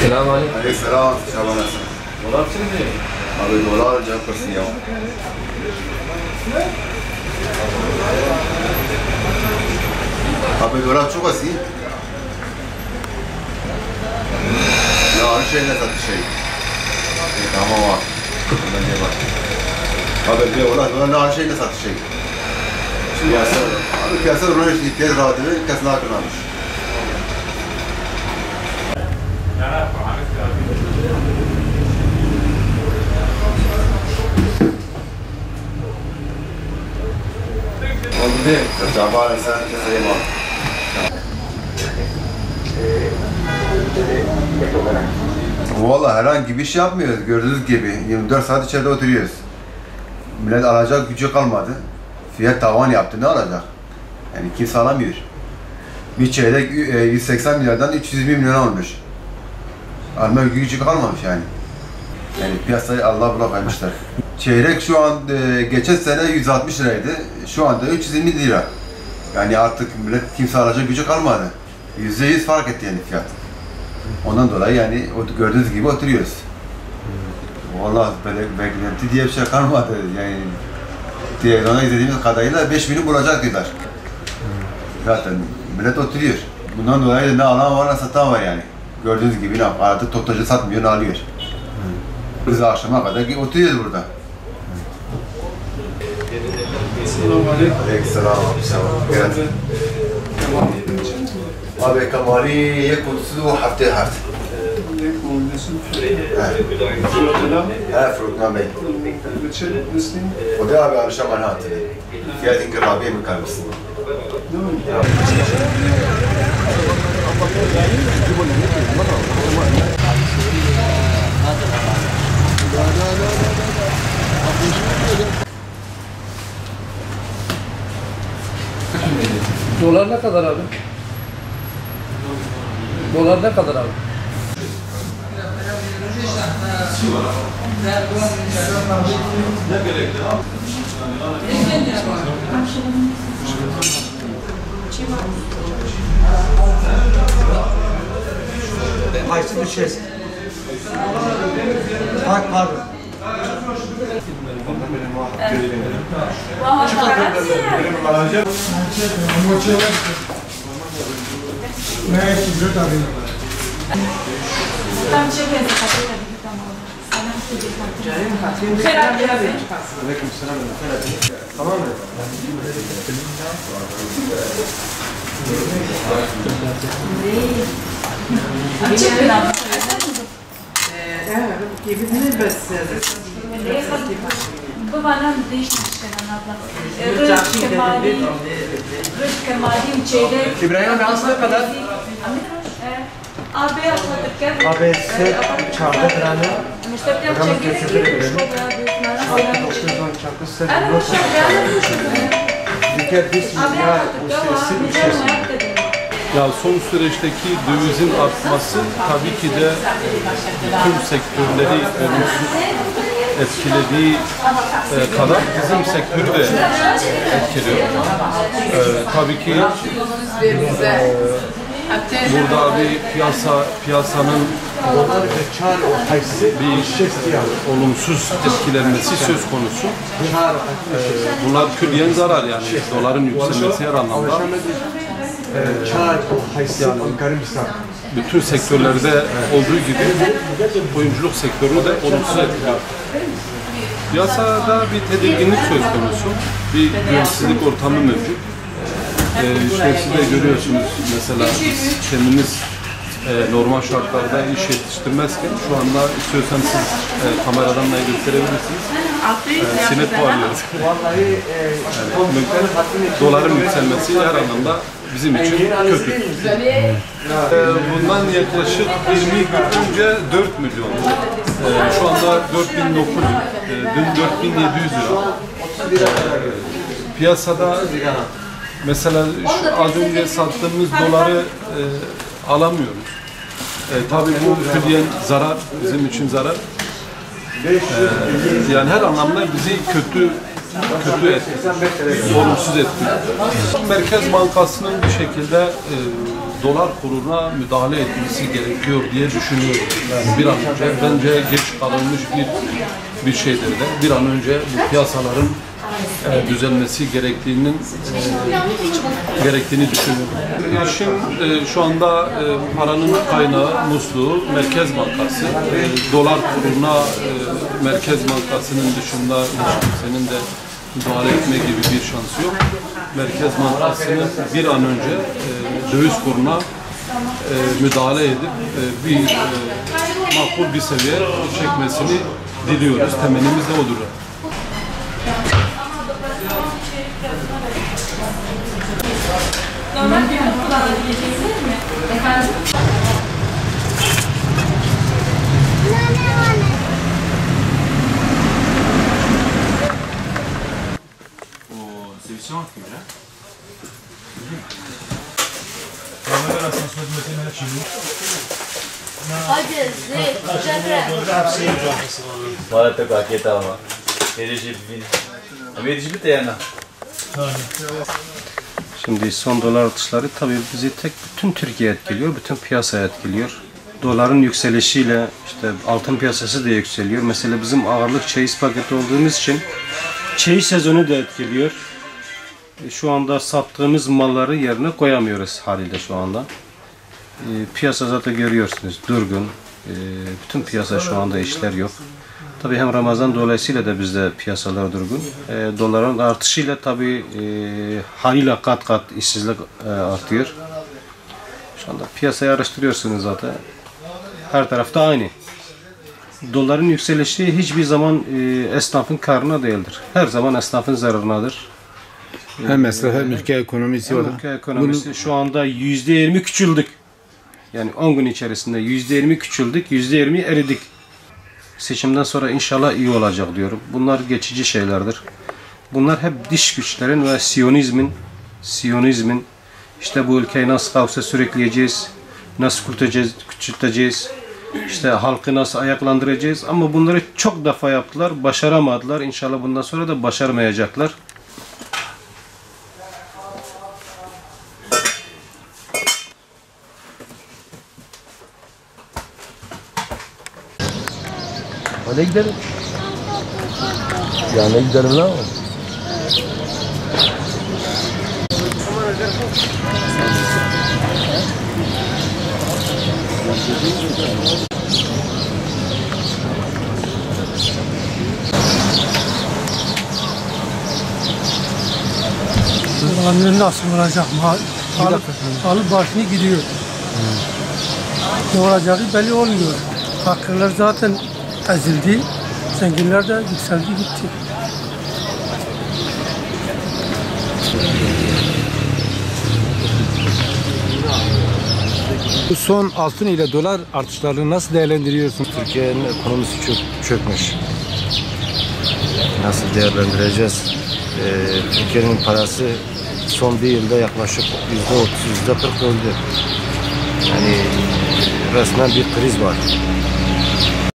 Selamünaleyküm. Aleykümselam. Şaban Hasan. Dolar şimdi. Abi dolar cevap kırsın ya. Abi dolar çok az iyi. Ya her şey ne satı şey. Tamam var. Bence var. Abi bir dolar her şey ne satı şey. Piyasa, abi piyasa dolar işte ihtiyaç rahatı ve kasına akınamış. Oldu değil. Şaban Hasan, Süleyman. Valla herhangi bir şey yapmıyoruz gördüğünüz gibi 24 saat içeride oturuyoruz. Millet alacak gücü kalmadı. Fiyat tavan yaptı, ne alacak? Yani kimse alamıyor. Bir çeyrek 180 milyardan 320 milyon olmuş. Alma gücü kalmamış yani. Yani piyasayı Allah bula vermişler. Çeyrek şu an geçen sene 160 liraydı. Şu anda 320 lira. Yani artık millet kimse alacak gücü kalmadı. %100 fark etti yani fiyat. Ondan dolayı yani gördüğünüz gibi oturuyoruz. Vallahi böyle beklenti diye bir şey kalmadı. Yani televizyonda izlediğimiz kadarıyla 5.000'i bulacak diyorlar. Zaten millet oturuyor. Bundan dolayı da ne alan var ne satan var yani. Gördüğünüz gibi artık toptancı satmıyor, ne alıyor. Biz akşama kadar oturuyoruz burada. Selamünaleyküm. Aleykümselam. Abi Kamari ye kutusu haftaya hafta. Frutna bey. O da abi alışaman hatı. Fiyatın kırabiye mi kalmışsın? Dolar ne kadar abi? Dolar ne kadar abi? Haysi düşeceğiz. Pardon. Tamam mı? بمعنى ليش نشتغل نطلع رش كمالي وشيلك İbrahim abi aslında kadar? abi atladık gel. Abi size çağırdı kıranı. Müşteriler çekildi ki kuşlu veya büyüklerine falan çekildi. Ana müşteriler Diğer bir ya usulesi Ya son süreçteki dövizin artması tabii ki de tüm sektörleri olumsuz etkilediği kadar bizim sektörü de etkiliyor. Tabii ki burada bir piyasanın bir olumsuz etkilenmesi söz konusu. Bunlar külliyen zarar yani doların yükselmesi her anlamda. Bütün sektörlerde olduğu gibi oyunculuk sektörünü de olumsuz etkiliyor. Piyasada bir tedirginlik söz konusu, bir güvensizlik ortamı mevcut. İşte siz de görüyorsunuz mesela biz kendimiz normal şartlarda iş yetiştirmezken şu anda istiyorsan siz kameradan da gösterebilirsiniz. Sinet bağlıyoruz. Doların yükselmesi her anlamda bizim için kötü. Bundan yaklaşık 20 gün önce 4 milyon. Şu anda 4.900, dün 4.700 lira. Piyasada mesela şu az önce sattığımız doları alamıyoruz. Tabii bu külliyen zarar, bizim için zarar. Yani her anlamda bizi kötü etkiliyor, olumsuz etkiliyor. Merkez Bankası'nın bir şekilde dolar kuruna müdahale etmesi gerekiyor diye düşünüyorum. Yani bir an önce, bence geç kalınmış bir şeydir de. Bir an önce bu piyasaların düzelmesi gerektiğini düşünüyorum. İşin şu anda paranın kaynağı, musluğu Merkez Bankası. Dolar kuruna Merkez Bankası'nın dışında hiç kimsenin de müdahale etme gibi bir şansı yok. Merkez Bankası'nın bir an önce döviz kuruna müdahale edip bir makbul bir seviye çekmesini diliyoruz. Temennimiz de odur. Normal bir kullanabileceğiniz mi? Efendim? Mara pe cacheta, mă. Merece bine. Merece bine yana. Şimdi son dolar artışları tabii bizi bütün Türkiye etkiliyor, bütün piyasaya etkiliyor. Doların yükselişiyle işte altın piyasası da yükseliyor. Mesela bizim ağırlık çeyiz paketi olduğumuz için çeyiz sezonu da etkiliyor. Şu anda sattığımız malları yerine koyamıyoruz haliyle şu anda. Piyasa zaten görüyorsunuz durgun. Bütün piyasa şu anda işler yok. Tabii hem Ramazan dolayısıyla da bizde piyasalar durgun. Doların artışıyla tabii haliyle kat kat işsizlik artıyor. Şu anda piyasayı araştırıyorsunuz zaten. Her tarafta aynı. Doların yükselişi hiçbir zaman esnafın karına değildir. Her zaman esnafın zararınadır. Hem esnaf hem ülke ekonomisi var. Ülke ekonomisi şu anda %20 küçüldük. Yani 10 gün içerisinde %20 küçüldük, %20 eridik. Seçimden sonra inşallah iyi olacak diyorum. Bunlar geçici şeylerdir. Bunlar hep dış güçlerin ve Siyonizmin işte bu ülkeyi nasıl kaosa sürükleyeceğiz, nasıl küçülteceğiz, işte halkı nasıl ayaklandıracağız. Ama bunları çok defa yaptılar, başaramadılar. İnşallah bundan sonra da başarmayacaklar. Hadi gidelim. Yani gidelim lan. Doların nasıl olacak? Alıp başını gidiyor. Ne olacağı belli olmuyor. Fakirler zaten ezildi, zenginler de yükseldi gitti. Bu son altın ile dolar artışlarını nasıl değerlendiriyorsun? Türkiye'nin ekonomisi çökmüş. Nasıl değerlendireceğiz? Türkiye'nin parası son bir yılda yaklaşık %30, %40 öldü. Yani resmen bir kriz var.